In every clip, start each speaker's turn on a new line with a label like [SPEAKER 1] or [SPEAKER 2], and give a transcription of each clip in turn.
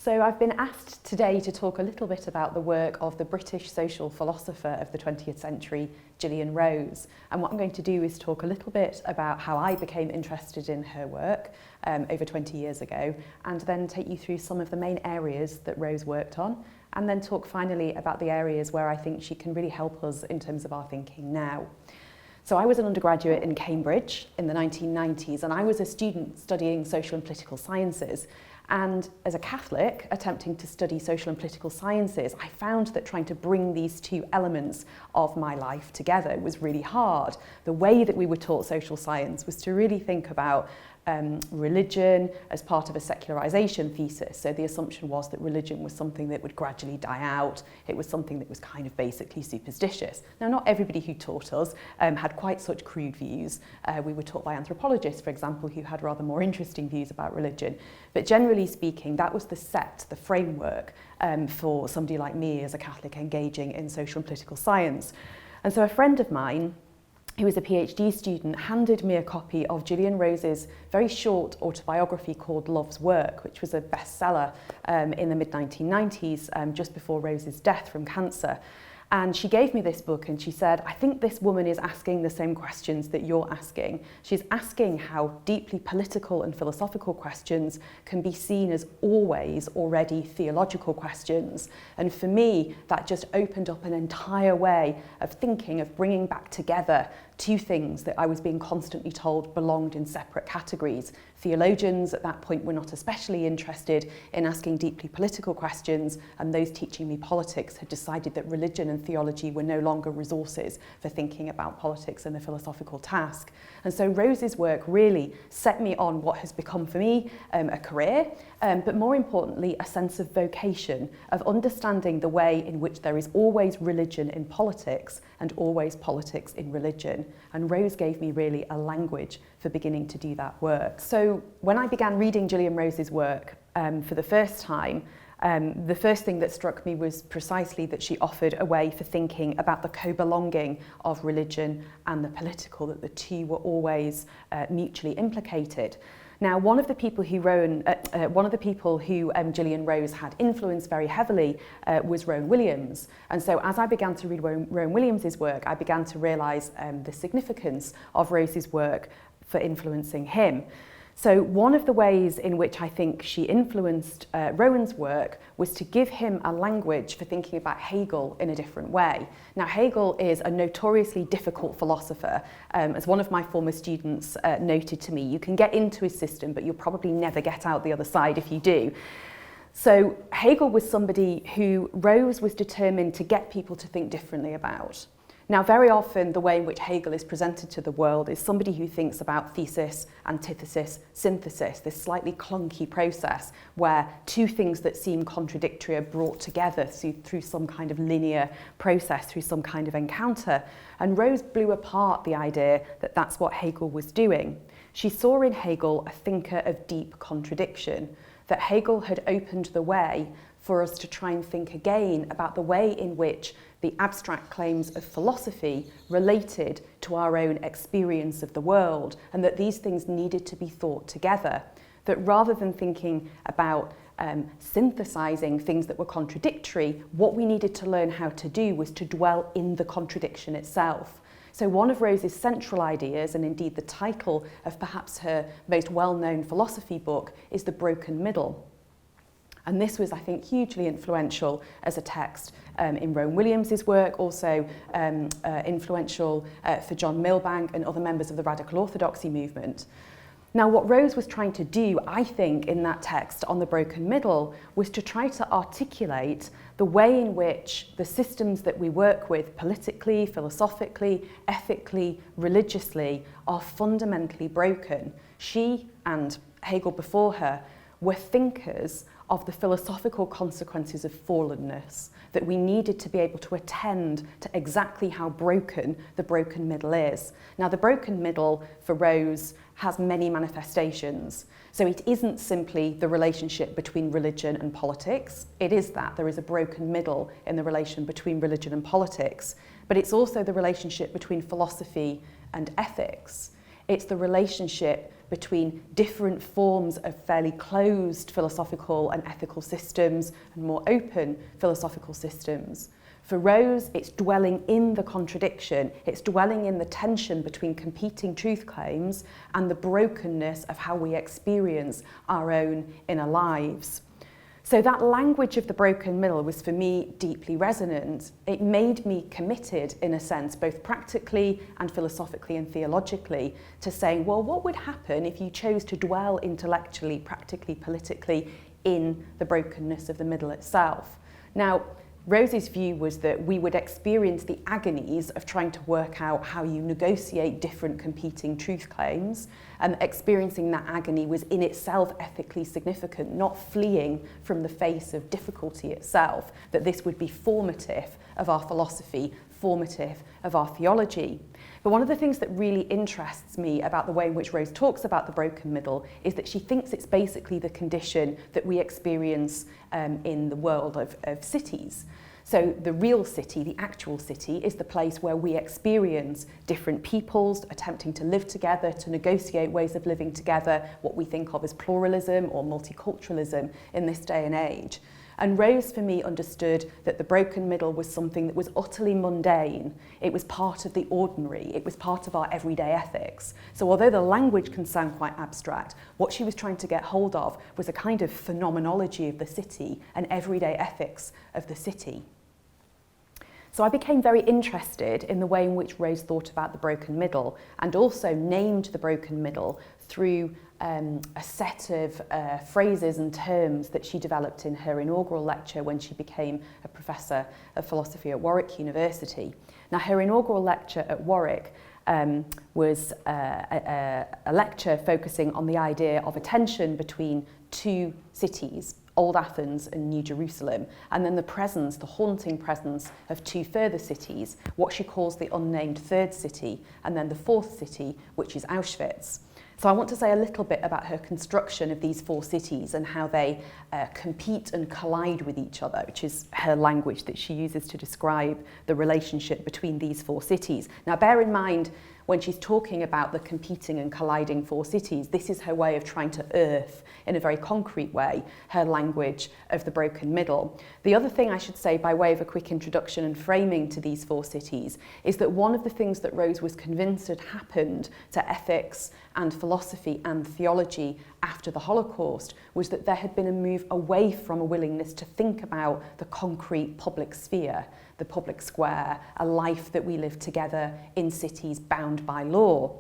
[SPEAKER 1] So I've been asked today to talk a little bit about the work of the British social philosopher of the 20th century, Gillian Rose. And what I'm going to do is talk a little bit about how I became interested in her work over 20 years ago, and then take you through some of the main areas that Rose worked on, and then talk finally about the areas where I think she can really help us in terms of our thinking now. So I was an undergraduate in Cambridge in the 1990s, and I was a student studying social and political sciences. And as a Catholic attempting to study social and political sciences, I found that trying to bring these two elements of my life together was really hard. The way that we were taught social science was to really think about religion as part of a secularization thesis. So the assumption was that religion was something that would gradually die out. It was something that was kind of basically superstitious. Now, not everybody who taught us had quite such crude views. We were taught by anthropologists, for example, who had rather more interesting views about religion. But generally speaking, that was the framework for somebody like me as a Catholic engaging in social and political science. And so a friend of mine, who was a PhD student, handed me a copy of Gillian Rose's very short autobiography called Love's Work, which was a bestseller in the mid-1990s, just before Rose's death from cancer. And she gave me this book and she said, I think this woman is asking the same questions that you're asking. She's asking how deeply political and philosophical questions can be seen as always already theological questions. And for me, that just opened up an entire way of thinking, of bringing back together two things that I was being constantly told belonged in separate categories. Theologians at that point were not especially interested in asking deeply political questions, and those teaching me politics had decided that religion and theology were no longer resources for thinking about politics and the philosophical task. And so Rose's work really set me on what has become for me a career, but more importantly, a sense of vocation, of understanding the way in which there is always religion in politics and always politics in religion. And Rose gave me really a language for beginning to do that work. So when I began reading Gillian Rose's work for the first time, the first thing that struck me was precisely that she offered a way for thinking about the co-belonging of religion and the political, that the two were always mutually implicated. Now, one of the people who Gillian Rose had influenced very heavily was Rowan Williams. And so as I began to read Rowan Williams's work, I began to realise the significance of Rose's work for influencing him. So one of the ways in which I think she influenced Rowan's work was to give him a language for thinking about Hegel in a different way. Now, Hegel is a notoriously difficult philosopher. As one of my former students noted to me, you can get into his system, but you'll probably never get out the other side if you do. So Hegel was somebody who Rose was determined to get people to think differently about. Now, very often the way in which Hegel is presented to the world is somebody who thinks about thesis, antithesis, synthesis, this slightly clunky process where two things that seem contradictory are brought together through some kind of linear process, through some kind of encounter. And Rose blew apart the idea that that's what Hegel was doing. She saw in Hegel a thinker of deep contradiction, that Hegel had opened the way for us to try and think again about the way in which the abstract claims of philosophy related to our own experience of the world, and that these things needed to be thought together. That rather than thinking about synthesizing things that were contradictory, what we needed to learn how to do was to dwell in the contradiction itself. So one of Rose's central ideas, and indeed the title of perhaps her most well-known philosophy book, is The Broken Middle. And this was, I think, hugely influential as a text in Rowan Williams's work, also influential for John Milbank and other members of the radical orthodoxy movement. Now, what Rose was trying to do, I think, in that text on the broken middle, was to try to articulate the way in which the systems that we work with politically, philosophically, ethically, religiously are fundamentally broken. She, and Hegel before her, were thinkers of the philosophical consequences of fallenness, that we needed to be able to attend to exactly how broken the broken middle is. Now, the broken middle for Rose has many manifestations. So it isn't simply the relationship between religion and politics. It is that there is a broken middle in the relation between religion and politics, but it's also the relationship between philosophy and ethics. It's the relationship between different forms of fairly closed philosophical and ethical systems and more open philosophical systems. For Rose, it's dwelling in the contradiction, it's dwelling in the tension between competing truth claims and the brokenness of how we experience our own inner lives. So that language of the broken middle was for me deeply resonant. It made me committed, in a sense, both practically and philosophically and theologically, to saying, well, what would happen if you chose to dwell intellectually, practically, politically in the brokenness of the middle itself? Now, Rose's view was that we would experience the agonies of trying to work out how you negotiate different competing truth claims, and experiencing that agony was in itself ethically significant, not fleeing from the face of difficulty itself, that this would be formative of our philosophy, formative of our theology. But one of the things that really interests me about the way in which Rose talks about the broken middle is that she thinks it's basically the condition that we experience in the world of cities. So the real city, the actual city, is the place where we experience different peoples attempting to live together, to negotiate ways of living together, what we think of as pluralism or multiculturalism in this day and age. And Rose, for me, understood that the broken middle was something that was utterly mundane. It was part of the ordinary. It was part of our everyday ethics. So although the language can sound quite abstract, what she was trying to get hold of was a kind of phenomenology of the city and everyday ethics of the city. So I became very interested in the way in which Rose thought about the broken middle, and also named the broken middle through a set of phrases and terms that she developed in her inaugural lecture when she became a professor of philosophy at Warwick University. Now, her inaugural lecture at Warwick was a lecture focusing on the idea of a tension between two cities, Old Athens and New Jerusalem, and then the presence, the haunting presence of two further cities, what she calls the unnamed third city, and then the fourth city, which is Auschwitz. So I want to say a little bit about her construction of these four cities and how they compete and collide with each other, which is her language that she uses to describe the relationship between these four cities. Now, bear in mind, when she's talking about the competing and colliding four cities, this is her way of trying to earth, in a very concrete way, her language of the broken middle. The other thing I should say, by way of a quick introduction and framing to these four cities, is that one of the things that Rose was convinced had happened to ethics and philosophy and theology after the Holocaust was that there had been a move away from a willingness to think about the concrete public sphere, the public square, a life that we live together in cities bound by law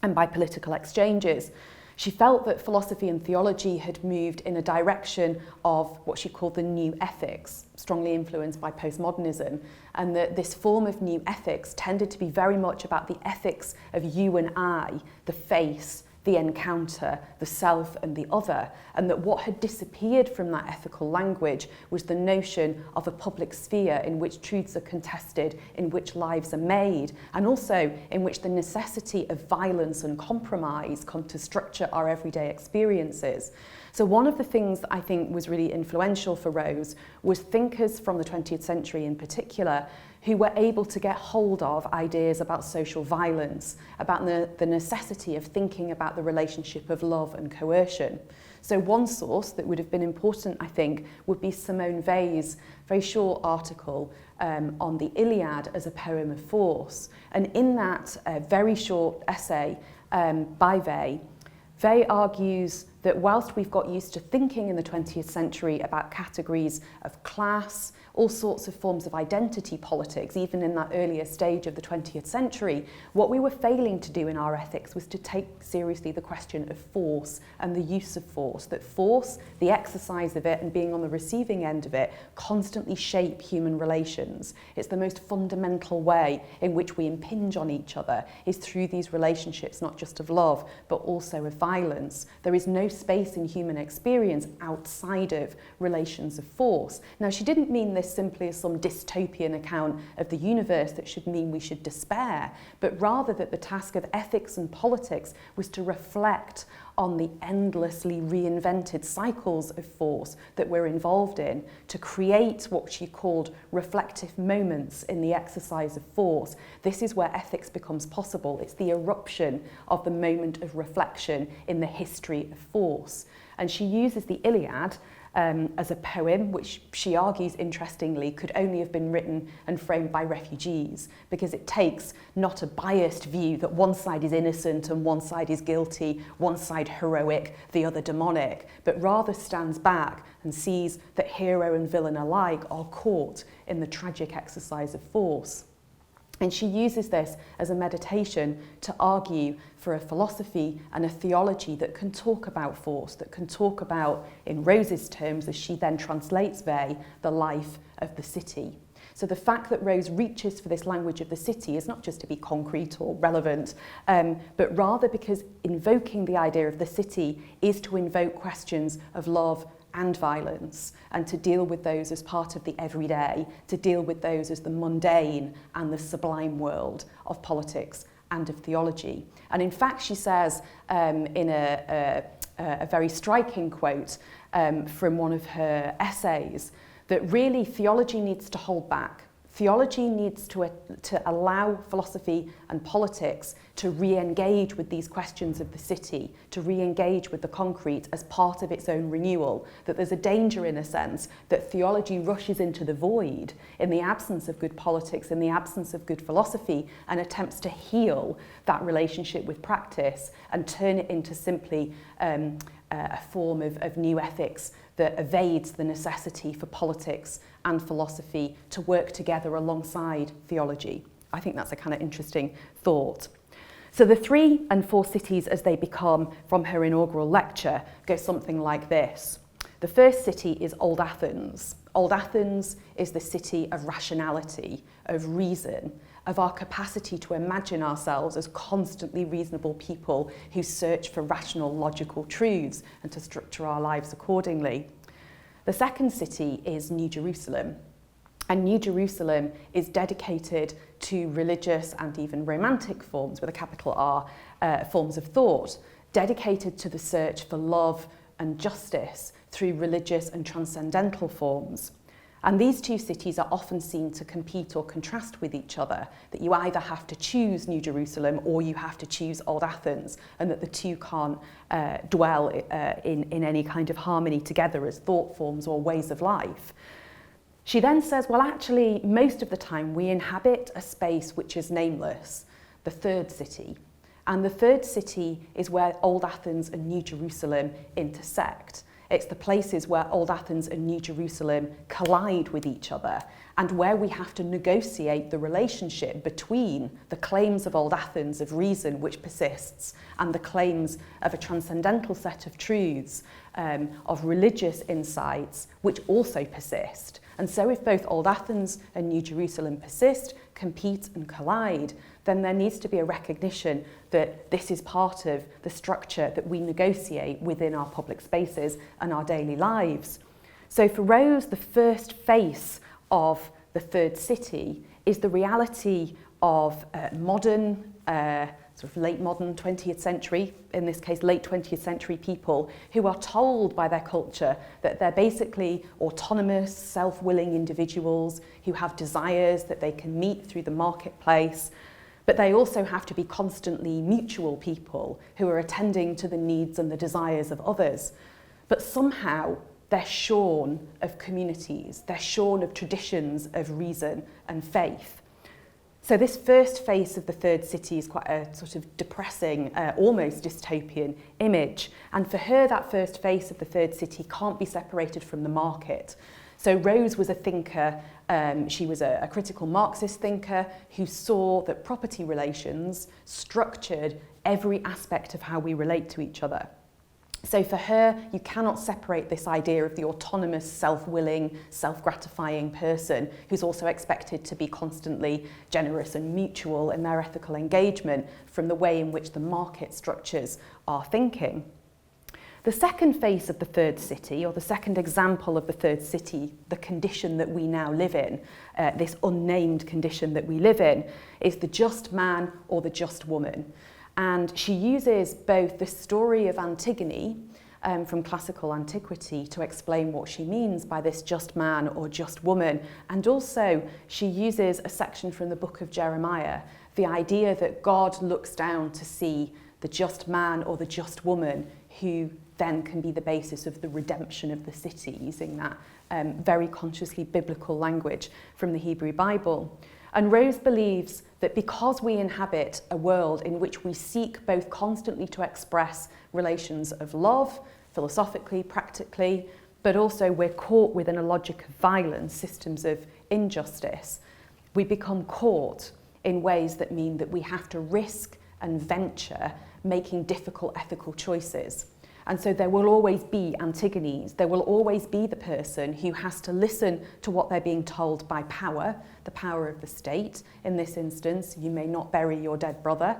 [SPEAKER 1] and by political exchanges. She felt that philosophy and theology had moved in a direction of what she called the new ethics, strongly influenced by postmodernism, and that this form of new ethics tended to be very much about the ethics of you and I, the face, the encounter, the self and the other, and that what had disappeared from that ethical language was the notion of a public sphere in which truths are contested, in which lives are made, and also in which the necessity of violence and compromise come to structure our everyday experiences. So one of the things that I think was really influential for Rose was thinkers from the 20th century in particular who were able to get hold of ideas about social violence, about the necessity of thinking about the relationship of love and coercion. So one source that would have been important, I think, would be Simone Weil's very short article on the Iliad as a poem of force. And in that very short essay by Weil argues that whilst we've got used to thinking in the 20th century about categories of class, all sorts of forms of identity politics, even in that earlier stage of the 20th century, what we were failing to do in our ethics was to take seriously the question of force and the use of force. That force, the exercise of it and being on the receiving end of it, constantly shape human relations. It's the most fundamental way in which we impinge on each other is through these relationships, not just of love, but also of violence. There is no space in human experience outside of relations of force. Now, she didn't mean this simply as some dystopian account of the universe that should mean we should despair, but rather that the task of ethics and politics was to reflect on the endlessly reinvented cycles of force that we're involved in, to create what she called reflective moments in the exercise of force. This is where ethics becomes possible. It's the eruption of the moment of reflection in the history of force. And she uses the Iliad as a poem, which she argues, interestingly, could only have been written and framed by refugees, because it takes not a biased view that one side is innocent and one side is guilty, one side heroic, the other demonic, but rather stands back and sees that hero and villain alike are caught in the tragic exercise of force. And she uses this as a meditation to argue for a philosophy and a theology that can talk about force, that can talk about, in Rose's terms, as she then translates Vey, the life of the city. So the fact that Rose reaches for this language of the city is not just to be concrete or relevant, but rather because invoking the idea of the city is to invoke questions of love and violence, and to deal with those as part of the everyday, to deal with those as the mundane and the sublime world of politics and of theology. And in fact, she says in a very striking quote from one of her essays that really theology needs to hold back. Theology needs to allow philosophy and politics to re-engage with these questions of the city, to re-engage with the concrete as part of its own renewal, that there's a danger, in a sense, that theology rushes into the void in the absence of good politics, in the absence of good philosophy, and attempts to heal that relationship with practice and turn it into simply a form of new ethics that evades the necessity for politics and philosophy to work together alongside theology. I think that's a kind of interesting thought. So the 3 and 4 cities as they become from her inaugural lecture go something like this. The first city is Old Athens. Old Athens is the city of rationality, of reason, of our capacity to imagine ourselves as constantly reasonable people who search for rational, logical truths and to structure our lives accordingly. The second city is New Jerusalem. And New Jerusalem is dedicated to religious and even romantic forms, with a capital R, forms of thought, dedicated to the search for love and justice through religious and transcendental forms. And these 2 cities are often seen to compete or contrast with each other, that you either have to choose New Jerusalem or you have to choose Old Athens, and that the 2 can't dwell in any kind of harmony together as thought forms or ways of life. She then says, well, actually, most of the time we inhabit a space which is nameless, the third city. And the third city is where Old Athens and New Jerusalem intersect. It's the places where Old Athens and New Jerusalem collide with each other, and where we have to negotiate the relationship between the claims of Old Athens of reason, which persists, and the claims of a transcendental set of truths, of religious insights, which also persist. And so if both Old Athens and New Jerusalem persist, compete and collide, then there needs to be a recognition that this is part of the structure that we negotiate within our public spaces and our daily lives. So for Rose, the first face of the third city is the reality of modern, sort of late modern 20th century, in this case late 20th century people, who are told by their culture that they're basically autonomous, self-willing individuals who have desires that they can meet through the marketplace, but they also have to be constantly mutual people who are attending to the needs and the desires of others. But somehow they're shorn of communities, they're shorn of traditions of reason and faith. So this first face of the third city is quite a sort of depressing, almost dystopian image. And for her, that first face of the third city can't be separated from the market. So Rose was a thinker, she was a critical Marxist thinker who saw that property relations structured every aspect of how we relate to each other. So for her, you cannot separate this idea of the autonomous, self-willing, self-gratifying person who's also expected to be constantly generous and mutual in their ethical engagement from the way in which the market structures our thinking. The second face of the third city, or the second example of the third city, the condition that we now live in, this unnamed condition that we live in, is the just man or the just woman. And she uses both the story of Antigone from classical antiquity to explain what she means by this just man or just woman. And also she uses a section from the book of Jeremiah, the idea that God looks down to see the just man or the just woman who then can be the basis of the redemption of the city, using that very consciously biblical language from the Hebrew Bible. And Rose believes that because we inhabit a world in which we seek both constantly to express relations of love, philosophically, practically, but also we're caught within a logic of violence, systems of injustice, we become caught in ways that mean that we have to risk and venture making difficult ethical choices. And so there will always be Antigones, there will always be the person who has to listen to what they're being told by power, the power of the state. In this instance, you may not bury your dead brother.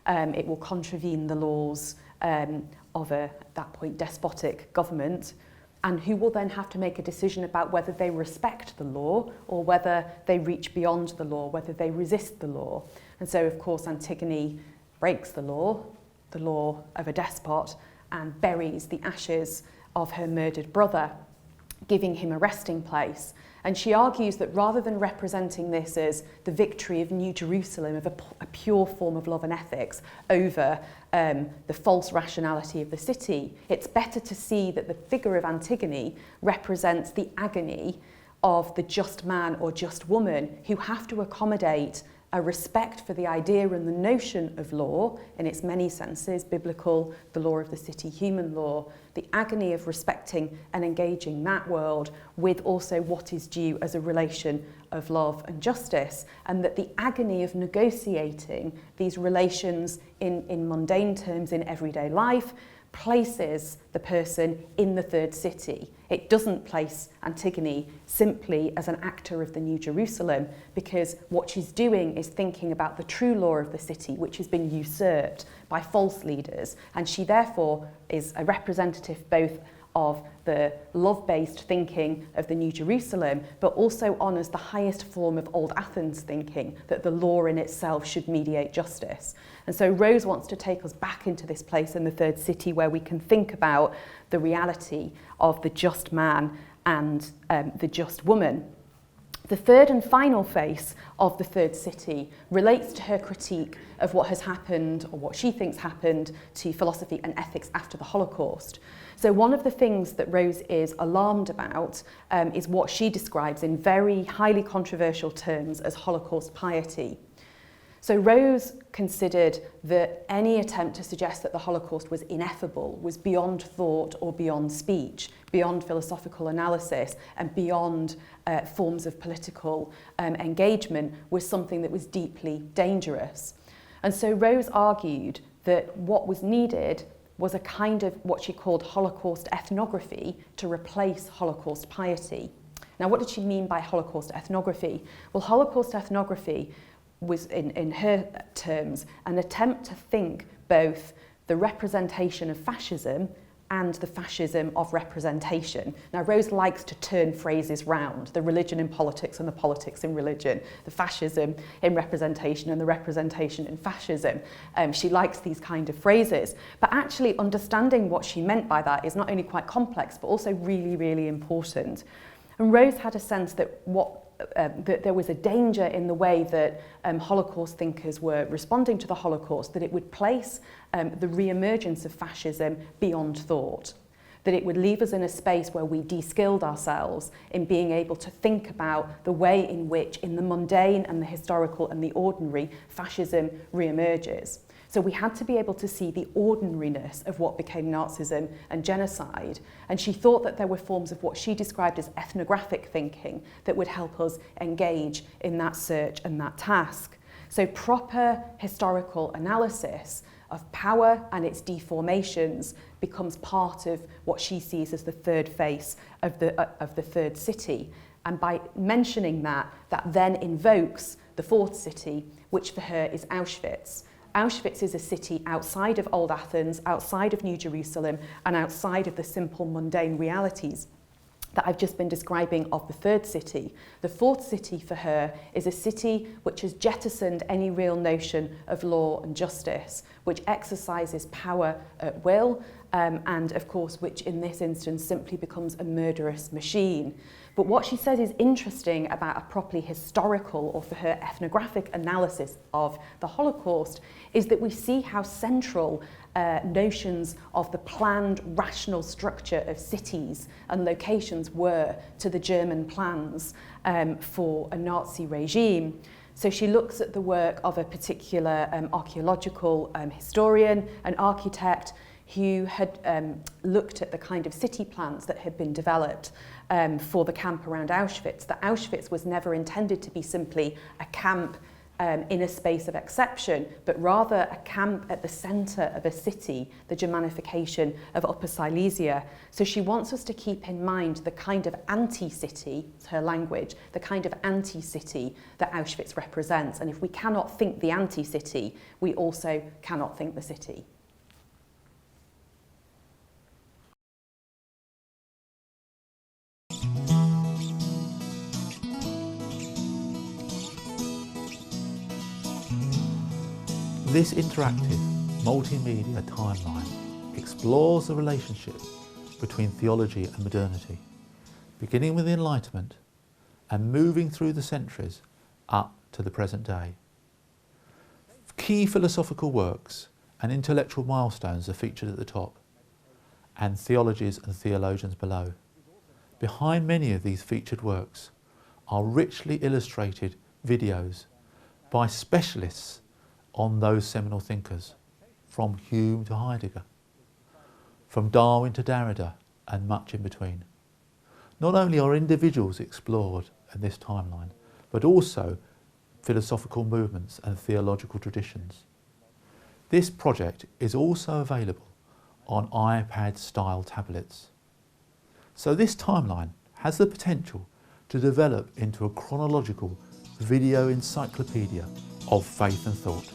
[SPEAKER 1] It will contravene the laws of at that point, despotic government, and who will then have to make a decision about whether they respect the law or whether they reach beyond the law, whether they resist the law. And so, of course, Antigone breaks the law of a despot, and buries the ashes of her murdered brother, giving him a resting place. And she argues that rather than representing this as the victory of New Jerusalem, of a pure form of love and ethics over the false rationality of the city, it's better to see that the figure of Antigone represents the agony of the just man or just woman who have to accommodate a respect for the idea and the notion of law in its many senses, biblical, the law of the city, human law, the agony of respecting and engaging that world with also what is due as a relation of love and justice, and that the agony of negotiating these relations in mundane terms in everyday life places the person in the third city. It doesn't place Antigone simply as an actor of the New Jerusalem, because what she's doing is thinking about the true law of the city, which has been usurped by false leaders, and she therefore is a representative both of the love-based thinking of the New Jerusalem, but also honours the highest form of old Athens thinking, that the law in itself should mediate justice. And so Rose wants to take us back into this place in the third city where we can think about the reality of the just man and the just woman. The third and final face of the third city relates to her critique of what has happened, or what she thinks happened, to philosophy and ethics after the Holocaust. So one of the things that Rose is alarmed about is what she describes in very highly controversial terms as Holocaust piety. So Rose considered that any attempt to suggest that the Holocaust was ineffable was beyond thought or beyond speech, beyond philosophical analysis, and beyond forms of political engagement, was something that was deeply dangerous. And so Rose argued that what was needed was a kind of what she called Holocaust ethnography to replace Holocaust piety. Now, what did she mean by Holocaust ethnography? Well, Holocaust ethnography was, in her terms, an attempt to think both the representation of fascism and the fascism of representation. Now, Rose likes to turn phrases round, the religion in politics and the politics in religion, the fascism in representation and the representation in fascism. She likes these kind of phrases, but actually understanding what she meant by that is not only quite complex, but also really, really important. And Rose had a sense that that there was a danger in the way that Holocaust thinkers were responding to the Holocaust, that it would place the re-emergence of fascism beyond thought, that it would leave us in a space where we de-skilled ourselves in being able to think about the way in which, in the mundane and the historical and the ordinary, fascism re-emerges. So we had to be able to see the ordinariness of what became Nazism and genocide. And she thought that there were forms of what she described as ethnographic thinking that would help us engage in that search and that task. So proper historical analysis of power and its deformations becomes part of what she sees as the third face of the third city. And by mentioning that then invokes the fourth city, which for her is Auschwitz. Auschwitz is a city outside of Old Athens, outside of New Jerusalem, and outside of the simple mundane realities that I've just been describing of the third city. The fourth city for her is a city which has jettisoned any real notion of law and justice, which exercises power at will, and of course which in this instance simply becomes a murderous machine. But what she says is interesting about a properly historical, or for her ethnographic analysis of the Holocaust, is that we see how central notions of the planned rational structure of cities and locations were to the German plans for a Nazi regime. So she looks at the work of a particular archaeological historian, an architect, who had looked at the kind of city plans that had been developed for the camp around Auschwitz. That Auschwitz was never intended to be simply a camp in a space of exception, but rather a camp at the centre of a city, the Germanification of Upper Silesia. So she wants us to keep in mind the kind of anti-city, it's her language, the kind of anti-city that Auschwitz represents. And if we cannot think the anti-city, we also cannot think the city.
[SPEAKER 2] This interactive, multimedia timeline explores the relationship between theology and modernity, beginning with the Enlightenment and moving through the centuries up to the present day. Key philosophical works and intellectual milestones are featured at the top, and theologies and theologians below. Behind many of these featured works are richly illustrated videos by specialists on those seminal thinkers, from Hume to Heidegger, from Darwin to Derrida, and much in between. Not only are individuals explored in this timeline, but also philosophical movements and theological traditions. This project is also available on iPad-style tablets. So this timeline has the potential to develop into a chronological video encyclopedia of faith and thought.